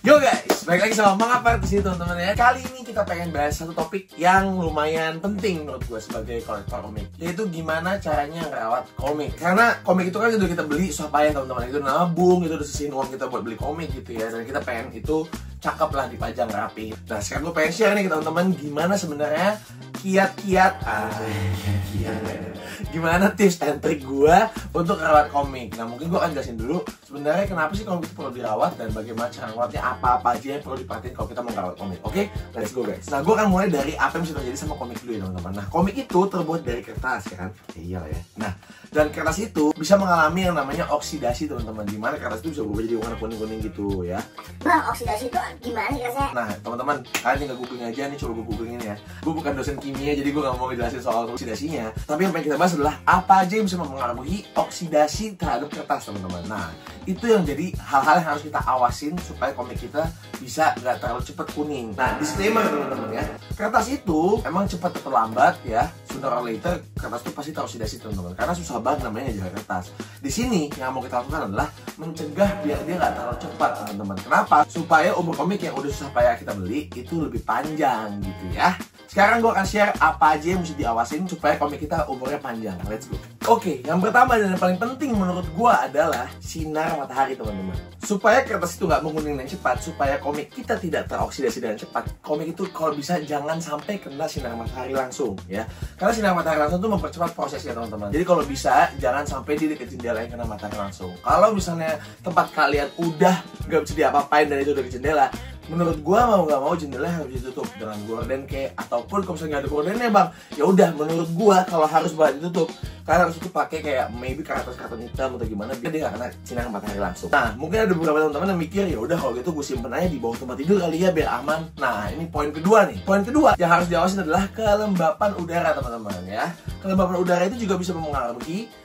Yo guys, balik lagi sama Mangapa di sini teman-teman ya. Kali ini kita pengen bahas satu topik yang lumayan penting menurut gue sebagai kolektor komik, yaitu gimana caranya ngerawat komik. Karena komik itu kan udah kita beli supaya teman-teman itu nabung, itu udah sisihin uang kita buat beli komik gitu ya. Dan kita pengen itu cakep lah, dipajang rapi. Nah sekarang gue pengen share nih ke teman-teman gimana sebenarnya kiat-kiat gimana tips and trik gue untuk merawat komik. Nah mungkin gue akan jelasin dulu sebenarnya kenapa sih komik itu perlu dirawat dan bagaimana cara merawatnya, apa-apa aja yang perlu diperhatiin kalau kita mau merawat komik. Oke, let's go guys. Nah gue akan mulai dari apa yang bisa terjadi sama komik dulu ya teman-teman. Nah komik itu terbuat dari kertas ya kan? Iya ya. Nah dan kertas itu bisa mengalami yang namanya oksidasi teman-teman. Dimana kertas itu bisa berubah jadi warna kuning-kuning gitu ya. Bang, oksidasi itu gimana sih rasanya? Nah teman-teman, kalian tinggal googling aja nih, coba gue googlingin ya. Gue bukan dosen kimia jadi gue gak mau ngejelasin soal oksidasinya. Tapi yang pengen kita bahas adalah apa aja yang bisa mempengaruhi oksidasi terhadap kertas teman-teman. Nah itu yang jadi hal-hal yang harus kita awasin supaya komik kita bisa gak terlalu cepat kuning. Nah disclaimer teman-teman ya, kertas itu emang cepat atau lambat ya, sooner or later kertas itu pasti teroksidasi teman-teman. Karena susah banget namanya jaga kertas. Di sini yang mau kita lakukan adalah mencegah biar dia gak terlalu cepat teman-teman. Kenapa? Supaya umur komik yang udah susah payah kita beli itu lebih panjang gitu ya. Sekarang gue akan share apa aja yang mesti diawasin supaya komik kita umurnya panjang. Let's go. Oke, yang pertama dan yang paling penting menurut gue adalah sinar matahari teman-teman. Supaya kertas itu nggak menguning dengan cepat, supaya komik kita tidak teroksidasi dengan cepat, komik itu kalau bisa jangan sampai kena sinar matahari langsung ya. Karena sinar matahari langsung itu mempercepat prosesnya teman-teman. Jadi kalau bisa jangan sampai di dekat jendela yang kena matahari langsung. Kalau misalnya tempat kalian udah nggak bisa diapa-apain dan itu dari jendela, menurut gua mau nggak mau jendela harus ditutup dengan gorden kayak, ataupun kalau misalnya nggak ada gordennya bang, ya udah menurut gua kalau harus banget ditutup, kalian harus tutup pakai kayak maybe karton hitam atau gimana biar dia nggak kena sinar matahari langsung. Nah mungkin ada beberapa teman-teman yang mikir ya udah kalau gitu gue simpen aja di bawah tempat tidur kali ya biar aman. Nah ini poin kedua nih. Poin kedua yang harus diawasin adalah kelembapan udara teman-teman ya. Kelembapan udara itu juga bisa mempengaruhi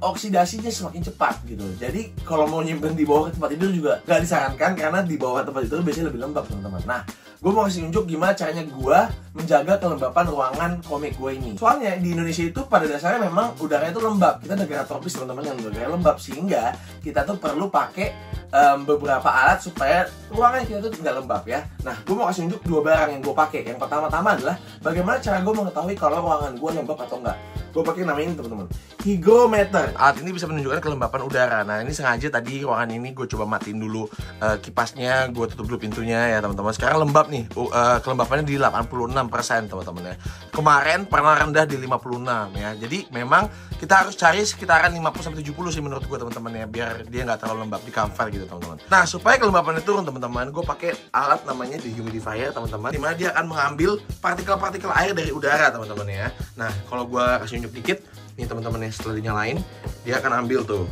oksidasinya semakin cepat gitu. Jadi kalau mau nyimpen di bawah tempat tidur juga gak disarankan karena di bawah tempat tidur biasanya lebih lembab teman-teman. Nah gue mau kasih unjuk gimana caranya gue menjaga kelembapan ruangan komik gue ini. Soalnya di Indonesia itu pada dasarnya memang udaranya itu lembab. Kita negara tropis teman-teman yang udaranya lembab, sehingga kita tuh perlu pakai beberapa alat supaya ruangan kita tuh nggak lembab ya. Nah gue mau kasih unjuk dua barang yang gue pakai. Yang pertama-tama adalah bagaimana cara gue mengetahui kalau ruangan gue lembab atau enggak. Gue pakai namanya ini teman-teman, hygrometer. Alat ini bisa menunjukkan kelembapan udara. Nah ini sengaja tadi ruangan ini gue coba matiin dulu kipasnya, gue tutup dulu pintunya ya teman-teman. Sekarang lembab nih, kelembapannya di 86% teman-teman ya. Kemarin pernah rendah di 56 ya. Jadi memang kita harus cari sekitaran 50-70 sih menurut gue teman-teman ya, biar dia nggak terlalu lembab, di comfort gitu teman-teman. Nah supaya kelembapannya turun teman-teman, gue pakai alat namanya dehumidifier teman-teman, dimana dia akan mengambil partikel-partikel air dari udara teman-teman ya. Nah kalau gue kasih unjuk dikit nih teman-teman ya, setelah dinyalain dia akan ambil tuh,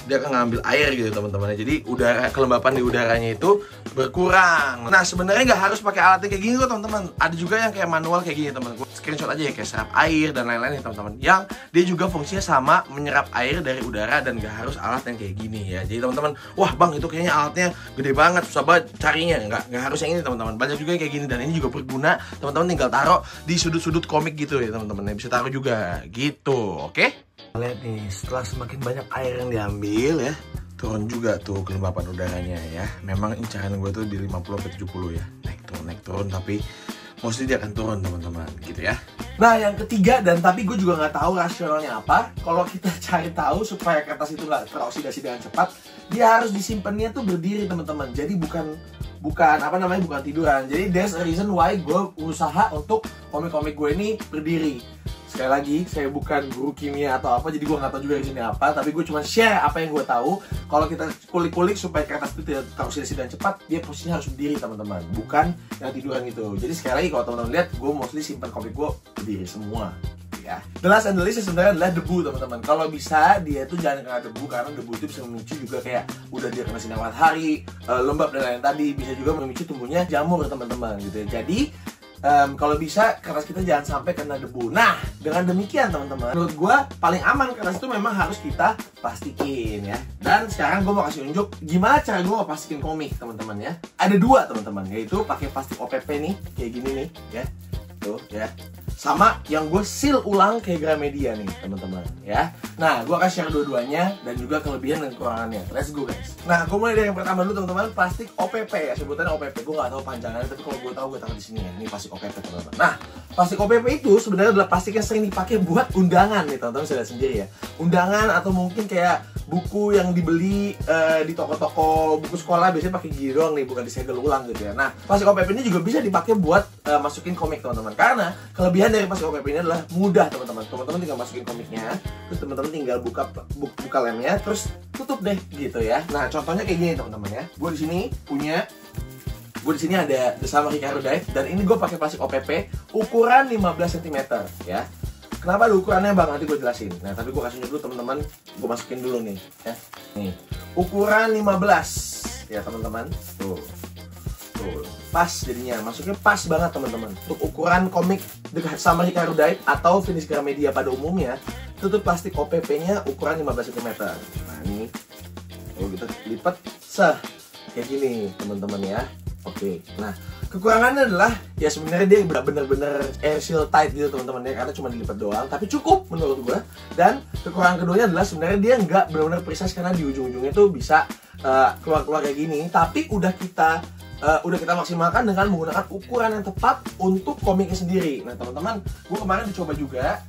dia akan ngambil air gitu teman-teman. Jadi udara, kelembapan di udaranya itu berkurang. Nah sebenarnya nggak harus pakai alatnya kayak gini kok teman-teman. Ada juga yang kayak manual kayak gini teman. Screenshot aja ya, kayak serap air dan lain-lain ya teman-teman. Yang dia juga fungsinya sama, menyerap air dari udara dan nggak harus alat yang kayak gini ya. Jadi teman-teman, wah bang itu kayaknya alatnya gede banget, susah banget carinya. Nggak harus yang ini teman-teman. Banyak juga yang kayak gini dan ini juga berguna. Teman-teman tinggal taruh di sudut-sudut komik gitu ya teman-teman. Bisa taruh juga gitu, oke? Lihat nih, setelah semakin banyak air yang diambil ya, turun juga tuh kelembapan udaranya ya. Memang incaran gue tuh di 50-70 ya. Naik turun tapi mostly dia akan turun teman-teman gitu ya. Nah yang ketiga, dan tapi gue juga nggak tahu rasionalnya apa, kalau kita cari tahu supaya kertas itu nggak teroksidasi dengan cepat, dia harus disimpannya tuh berdiri teman-teman. Jadi bukan tiduran. Jadi there's a reason why gue usaha untuk komik-komik gue ini berdiri. Sekali lagi, saya bukan guru kimia atau apa, jadi gue nggak tahu juga di sini apa. Tapi gue cuma share apa yang gue tahu. Kalau kita kulik-kulik supaya kertas itu tidak teroksidasi dan cepat, dia posisinya harus berdiri teman-teman, bukan yang tiduran gitu. Jadi sekali lagi kalau teman-teman lihat, gue mostly simpan komik gue berdiri semua. Ya. The last and the least sebenarnya adalah debu teman-teman. Kalau bisa dia tuh jangan kena debu, karena debu itu bisa memicu juga kayak udah dia kena sinar matahari, lembab dan lain-lain tadi, bisa juga memicu tumbuhnya jamur teman-teman gitu ya. Jadi kalau bisa kertas kita jangan sampai kena debu. Nah dengan demikian teman-teman, menurut gue paling aman kertas itu memang harus kita plastikin ya. Dan sekarang gue mau kasih unjuk gimana cara gue mau plastikin komik teman-teman ya. Ada dua teman-teman, yaitu pakai plastik OPP nih kayak gini nih ya, tuh ya. sama yang gue seal ulang kayak Gramedia nih teman-teman ya. Nah, gue akan share dua-duanya dan juga kelebihan dan kekurangannya. Let's go guys. Nah, gue mulai dari yang pertama dulu teman-teman, plastik OPP ya, sebutannya OPP. Gue nggak tahu panjangannya, tapi kalau gue tahu gue taruh di sini ya. Ini plastik OPP teman-teman. Nah, plastik OPP itu sebenarnya adalah plastik yang sering dipakai buat undangan nih teman-teman, bisa lihat sendiri ya. Undangan atau mungkin kayak buku yang dibeli di toko-toko buku sekolah biasanya pakai gini doang nih, bukan disegel ulang gitu ya. Nah, plastik OPP ini juga bisa dipakai buat masukin komik teman-teman. Karena kelebihan dari plastik OPP ini adalah mudah teman-teman. Teman-teman tinggal masukin komiknya, terus teman-teman tinggal buka lemnya, terus tutup deh gitu ya. Nah, contohnya kayak gini teman-teman ya. Gue di sini ada The Summer Hikaru Dive dan ini gue pakai plastik OPP ukuran 15 cm ya. Kenapa ada ukurannya bang? Nanti gue jelasin. Nah, tapi gue kasih dulu teman-teman, gue masukin dulu nih ya. Nih, ukuran 15 ya teman-teman. Tuh. Pas jadinya, masuknya pas banget teman-teman. Untuk ukuran komik The Summer Hikaru Dive atau Finish Gramedia pada umumnya, itu tuh plastik OPP-nya ukuran 15 cm. Nah, ini kalau kita lipat kayak gini teman-teman ya. Oke. Nah, kekurangannya adalah ya sebenarnya dia benar-benar air seal tight gitu teman-teman ya, karena cuma dilipat doang, tapi cukup menurut gua. Dan kekurangan keduanya adalah sebenarnya dia nggak benar-benar precise karena di ujung-ujungnya tuh bisa keluar-keluar kayak gini, tapi udah kita maksimalkan dengan menggunakan ukuran yang tepat untuk komiknya sendiri. Nah teman-teman, gue kemarin dicoba juga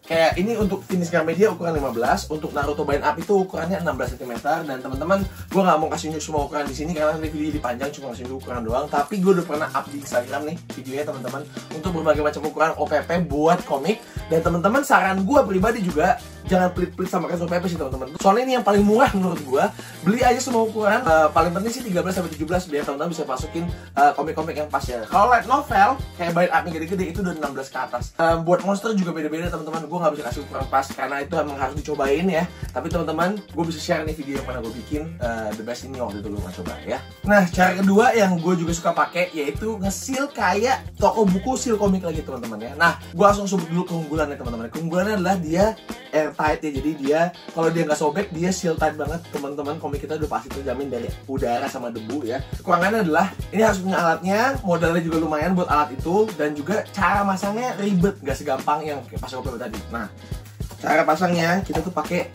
kayak ini untuk Finish Gramedia ukuran 15, untuk Naruto Bind Up itu ukurannya 16 cm. Dan teman-teman, gue nggak mau kasih semua ukuran di sini karena nanti video dipanjang, cuma kasih ukuran doang. Tapi gue udah pernah up di Instagram nih videonya teman-teman untuk berbagai macam ukuran OPP buat komik. Dan teman-teman, saran gue pribadi juga jangan pelit-pelit sama kasus OPP sih teman-teman. Soalnya ini yang paling murah menurut gue. Beli aja semua ukuran. Paling penting sih 13-17 biar teman-teman bisa masukin komik-komik yang pas ya. Kalau light novel kayak Bind Up gede-gede itu udah 16 ke atas. Buat monster juga beda-beda teman-teman. Gue nggak bisa kasih ukuran pas karena itu emang harus dicobain ya. Tapi teman-teman, gue bisa share nih video yang pernah gue bikin the best ini waktu itu gue coba ya. Nah, cara kedua yang gue juga suka pakai yaitu nge-seal kayak toko buku seal komik lagi teman-teman ya. Nah, gue langsung sebut dulu keunggulannya teman-teman. Keunggulannya adalah dia airtight ya, jadi dia kalau dia nggak sobek dia seal tight banget teman-teman. Komik kita udah pasti terjamin dari udara sama debu ya. Kekurangannya adalah ini harus punya alatnya, modalnya juga lumayan buat alat itu, dan juga cara masangnya ribet, nggak segampang yang kayak pas OPP tadi. Nah, cara pasangnya kita tuh pakai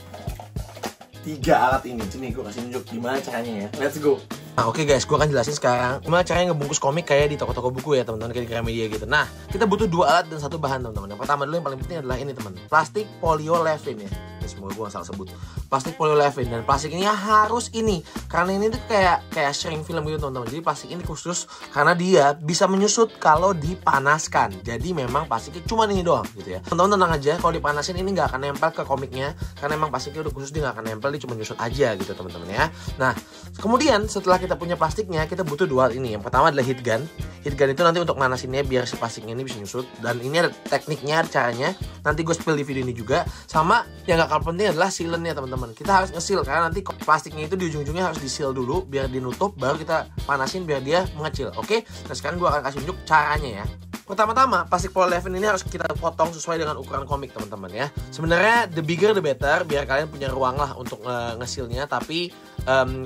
3 alat ini. Sini gue kasih tunjuk gimana caranya ya. Let's go. Nah, oke guys, gue akan jelasin sekarang gimana caranya ngebungkus komik kayak di toko-toko buku ya teman-teman, kayak di Gramedia gitu. Nah, kita butuh 2 alat dan 1 bahan teman-teman. Yang pertama dulu yang paling penting adalah ini teman, plastik polyolefin ya. Ini semoga gue gak salah sebut. Plastik polyolefin, dan plastik ini harus ini karena ini tuh kayak shrink film gitu teman-teman. Jadi plastik ini khusus karena dia bisa menyusut kalau dipanaskan. Jadi memang plastiknya cuma ini doang gitu ya. Teman-teman tenang aja, kalau dipanasin ini nggak akan nempel ke komiknya karena memang plastiknya udah khusus, dia nggak akan nempel, dia cuma nyusut aja gitu teman-teman ya. Nah, kemudian setelah kita punya plastiknya, kita butuh 2 hal ini. Yang pertama adalah heat gun. Heat gun itu nanti untuk manasinnya biar si plastiknya ini bisa nyusut. Dan ini ada tekniknya, caranya. Nanti gue spill di video ini juga. Sama yang gak kalah penting adalah sealannya teman-teman. Kita harus nge-seal karena nanti plastiknya itu di ujung-ujungnya harus di-seal dulu biar dinutup, baru kita panasin biar dia mengecil. Oke? Nah, sekarang gue akan kasih tunjuk caranya ya. Pertama-tama, plastik polyolefin ini harus kita potong sesuai dengan ukuran komik teman-teman ya. Sebenarnya the bigger the better, biar kalian punya ruang lah untuk nge-sealnya. Tapi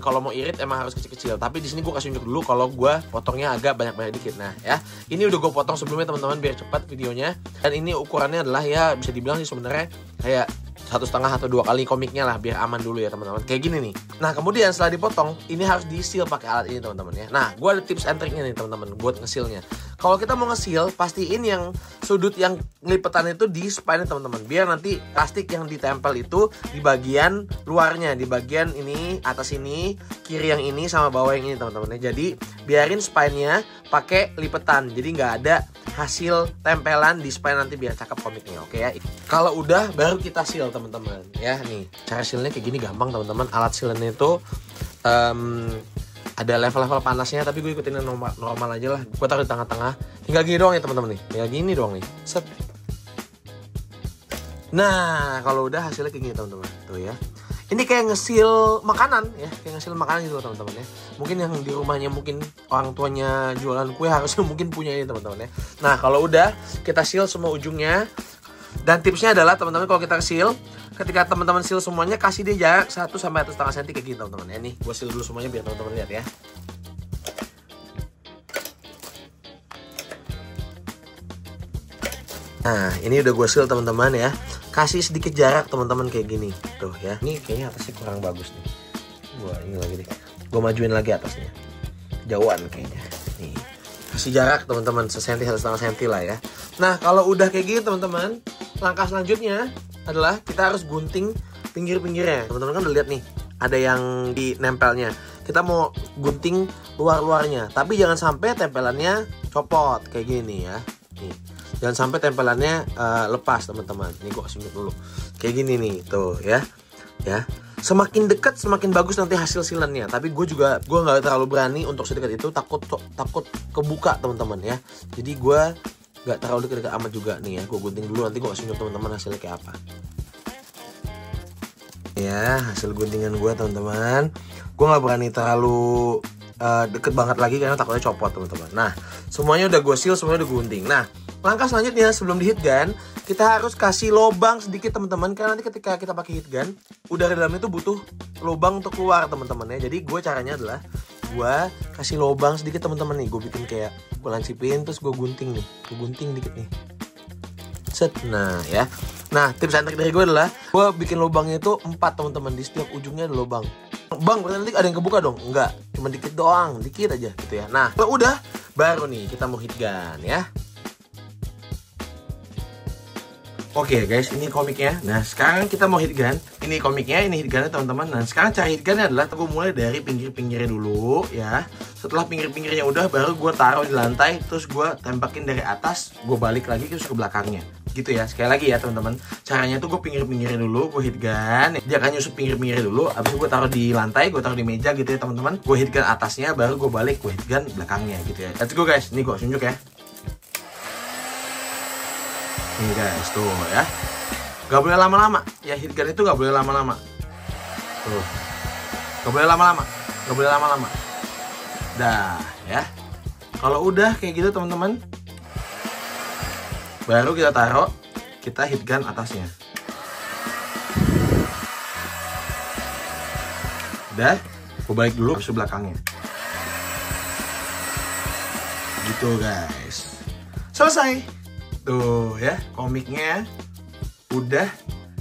kalau mau irit emang harus kecil-kecil. Tapi di sini gue kasih tunjuk dulu kalau gue potongnya agak banyak-banyak dikit. Nah ya, ini udah gue potong sebelumnya teman-teman biar cepat videonya. Dan ini ukurannya adalah ya bisa dibilang sih sebenarnya kayak 1,5 atau 2 kali komiknya lah, biar aman dulu ya teman-teman. Kayak gini nih. Nah kemudian setelah dipotong, ini harus di-seal pakai alat ini teman-teman ya. Nah gue ada tips and triknya nih teman-teman buat nge-sealnya. Kalau kita mau nge-seal, pastiin yang sudut yang lipetan itu di spine teman-teman, biar nanti plastik yang ditempel itu di bagian luarnya, di bagian ini, atas ini, kiri yang ini, sama bawah yang ini teman-teman ya. Jadi biarin spine-nya pakai lipetan, jadi nggak ada hasil tempelan di spine nanti, biar cakep komiknya. Oke ya. Kalau udah baru kita seal teman-teman ya. Nih cara sealnya kayak gini, gampang teman-teman. Alat sealnya itu ada level-level panasnya, tapi gue ikutin yang normal aja lah. Gue taruh di tengah-tengah, tinggal gini doang ya teman-teman nih, tinggal gini doang nih. Set. Nah kalau udah hasilnya kayak gini teman-teman tuh ya. Ini kayak nge-seal makanan ya, kayak nge-seal makanan gitu teman-teman ya. Mungkin yang di rumahnya mungkin orang tuanya jualan kue harusnya mungkin punya ini teman-teman ya. Nah kalau udah kita seal semua ujungnya. Dan tipsnya adalah teman-teman, kalau kita seal, ketika teman-teman seal semuanya, kasih dia jarak 1 sampai 1,5 cm kayak gini teman-teman ya. Nih gue seal dulu semuanya biar teman-teman lihat ya. Nah, ini udah gue seal teman-teman ya. Kasih sedikit jarak teman-teman kayak gini. Tuh ya. Ini kayaknya atasnya kurang bagus nih. Gue ini lagi deh. Gue majuin lagi atasnya. Jauhan kayaknya. Nih. Kasih jarak teman-teman, 1 1,5 senti lah ya. Nah, kalau udah kayak gini teman-teman, langkah selanjutnya adalah kita harus gunting pinggir-pinggirnya. Teman-teman kan udah lihat nih, ada yang di nempelnya. Kita mau gunting luar-luarnya, tapi jangan sampai tempelannya copot kayak gini ya. Nih. Jangan sampai tempelannya lepas teman-teman. Ini gue kasih dulu. Kayak gini nih, tuh ya. Ya. Semakin dekat semakin bagus nanti hasil silannya. Tapi gue nggak terlalu berani untuk sedekat itu, takut kebuka teman-teman ya. Jadi gue nggak terlalu dekat amat juga nih ya. Gue gunting dulu, nanti gue kasih teman-teman hasilnya kayak apa. Ya, hasil guntingan gue teman-teman. Gue nggak berani terlalu deket banget lagi karena takutnya copot teman-teman. Nah, semuanya udah gue seal, semuanya udah gunting. Nah, langkah selanjutnya sebelum di heat gun, kita harus kasih lubang sedikit teman-teman. Karena nanti ketika kita pakai heat gun, udara dalamnya itu butuh lubang untuk keluar teman-teman ya. Jadi gue caranya adalah gue kasih lubang sedikit teman-teman nih. Gue bikin kayak gue lancipin terus gue gunting nih. Gue gunting dikit nih. Set. Nah ya. Nah, tips and trik dari gue adalah gue bikin lubangnya itu 4 teman-teman. Di setiap ujungnya ada lubang. Bang, berarti nanti ada yang kebuka dong? Enggak, cuma dikit doang, dikit aja gitu ya. Nah, kalau udah, baru nih kita mau heat gun ya. Oke guys, ini komiknya. Nah, sekarang kita mau heat gun. Ini komiknya, ini heat gunnya teman-teman. Nah, sekarang cara heat gunnya adalah gue mulai dari pinggir-pinggirnya dulu ya. Setelah pinggir-pinggirnya udah, baru gue taruh di lantai. Terus gue tembakin dari atas, gue balik lagi terus ke belakangnya. Gitu ya, sekali lagi ya teman-teman. Caranya tuh gue pinggir-pinggirnya dulu, gue heat gun. Dia akan nyusup pinggir-pinggirnya dulu. Abis itu gue taruh di lantai, gue taruh di meja gitu ya teman-teman. Gue heat gun atasnya, baru gue balik, gue heat gun belakangnya gitu ya. Let's go guys, ini gue tunjuk ya. Nih guys, tuh ya. Gak boleh lama-lama. Ya, heat gun itu gak boleh lama-lama. Tuh. Gak boleh lama-lama. Gak boleh lama-lama. Dah, ya. Kalau udah kayak gitu teman-teman, baru kita taruh, kita heat gun atasnya. Udah, gue balik dulu ke belakangnya. Gitu guys. Selesai. Tuh ya, komiknya udah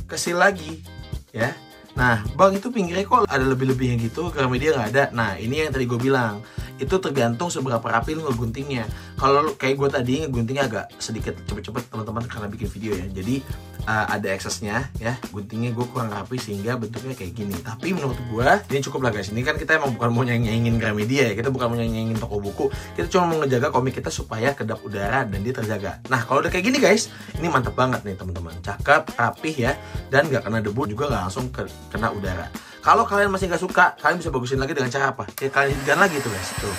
kesil lagi ya. Nah, bang itu pinggirnya kok ada lebih-lebihnya gitu, Gramedia nggak ada. Nah, ini yang tadi gue bilang, itu tergantung seberapa rapi lu ngeguntingnya. Kalau kayak gue tadi ngeguntingnya agak sedikit cepet-cepet teman-teman karena bikin video ya. Jadi ada eksesnya ya, guntingnya gue kurang rapi sehingga bentuknya kayak gini. Tapi menurut gue ini cukup lah guys. Ini kan kita emang bukan mau nyanyiin Gramedia ya, kita bukan mau nyanyiin toko buku. Kita cuma mau ngejaga komik kita supaya kedap udara dan dia terjaga. Nah, kalau udah kayak gini guys, ini mantep banget nih teman-teman. Cakep, rapih ya, dan gak kena debu juga, gak langsung kena udara. Kalau kalian masih gak suka, kalian bisa bagusin lagi dengan cara apa? Kayak kalian heat gun lagi tuh guys, tuh.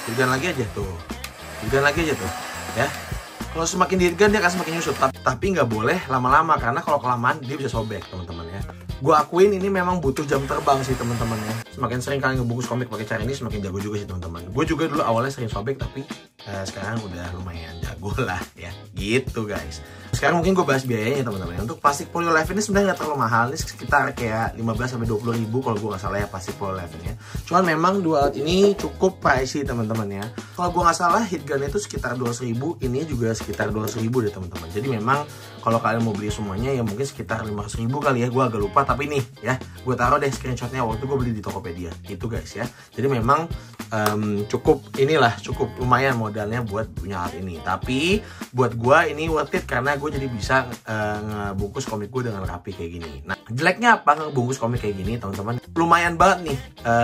Heat gun lagi aja tuh. Heat gun lagi aja tuh, ya. Kalau semakin di heat gun dia akan semakin nyusut, tapi nggak boleh lama-lama karena kalau kelamaan dia bisa sobek teman-teman ya. Gue akuin ini memang butuh jam terbang sih teman-teman ya. Semakin sering kalian ngebungkus komik pakai cara ini semakin jago juga sih teman-teman. Gue juga dulu awalnya sering sobek tapi sekarang udah lumayan jago lah ya. Gitu guys. Sekarang mungkin gue bahas biayanya teman-teman. Untuk plastik polyolefin ini sebenarnya nggak terlalu mahal. Ini sekitar kayak 15-20 ribu kalau gue nggak salah ya plastik polyolefin ya. Cuman memang dua alat ini cukup pricey teman-teman ya. Kalau gue nggak salah heat gun itu sekitar 200 ribu. Ini juga sekitar 200 ribu deh teman-teman. Jadi memang kalau kalian mau beli semuanya ya mungkin sekitar 500 ribu kali ya. Gue agak lupa tapi nih ya. Gue taruh deh screenshotnya waktu gue beli di Tokopedia. Itu guys ya. Jadi memang cukup lumayan modalnya buat punya alat ini. Tapi buat gue ini worth it karena gue jadi bisa ngebungkus komik gue dengan rapi kayak gini. Nah, jeleknya apa ngebungkus komik kayak gini teman-teman? Lumayan banget nih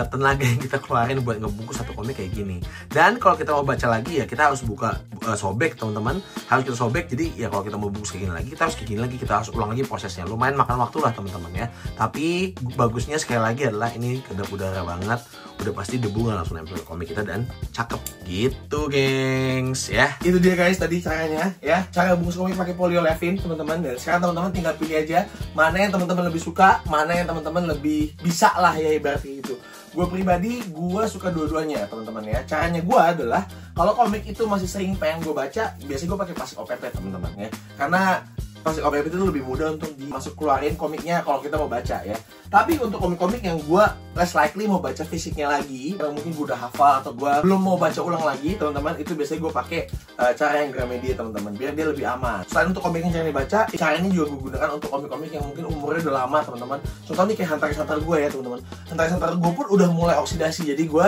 tenaga yang kita keluarin buat ngebungkus satu komik kayak gini. Dan kalau kita mau baca lagi ya kita harus buka sobek teman-teman. Harus kita sobek. Jadi ya kalau kita mau bungkus kayak gini lagi kita harus kayak gini lagi. Kita harus ulang lagi prosesnya. Lumayan makan waktu lah teman-teman ya. Tapi bagusnya sekali lagi adalah ini kedap udara banget. Udah pasti debu nggak langsung nempel komik kita dan cakep gitu gengs ya. Itu dia guys tadi caranya ya, cara bungkus komik pakai polyolefin teman-teman. Dan sekarang teman-teman tinggal pilih aja mana yang teman-teman lebih suka, mana yang teman-teman lebih bisa lah ya ibaratnya gitu. Gue pribadi gue suka dua-duanya teman-teman ya. Caranya gue adalah kalau komik itu masih sering pengen gue baca, biasanya gue pakai plastik OPP teman-teman ya. Karena plastik OPP itu lebih mudah untuk dimasuk keluarin komiknya kalau kita mau baca ya. Tapi untuk komik-komik yang gue less likely mau baca fisiknya lagi, karena mungkin gue udah hafal atau gue belum mau baca ulang lagi, teman-teman, itu biasanya gue pakai cara yang Gramedia, teman-teman, biar dia lebih aman. Selain untuk komik yang jarang dibaca, cara ini juga gue gunakan untuk komik-komik yang mungkin umurnya udah lama, teman-teman. Contohnya kayak Hunter x Hunter gue ya, teman-teman. Hunter x Hunter gue pun udah mulai oksidasi, jadi gue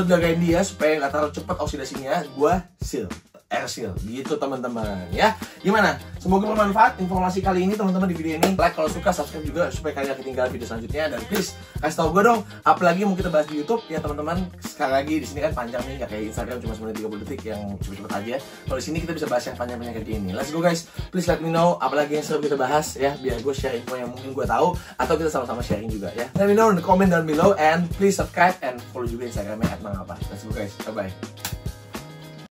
jagain dia supaya nggak terlalu cepat oksidasinya. Gue seal, air seal gitu, teman-teman ya. Gimana? Semoga bermanfaat informasi kali ini, teman-teman, di video ini. Like kalau suka, subscribe juga supaya kalian ketinggalan video selanjutnya. Dan please kasih tau gue dong, apalagi mau kita bahas di YouTube ya, teman-teman. Sekali lagi di sini kan panjang nih, nggak kayak Instagram cuma 30 detik yang cepet-cepet aja. Kalau di sini kita bisa bahas yang panjang-panjang kayak gini. Let's go guys, please let me know apalagi yang seru kita bahas ya, biar gue share info yang mungkin gue tahu atau kita sama-sama sharing juga ya. Let me know in the comment down below and please subscribe and follow juga Instagramnya @mangapa. Let's go guys, bye bye.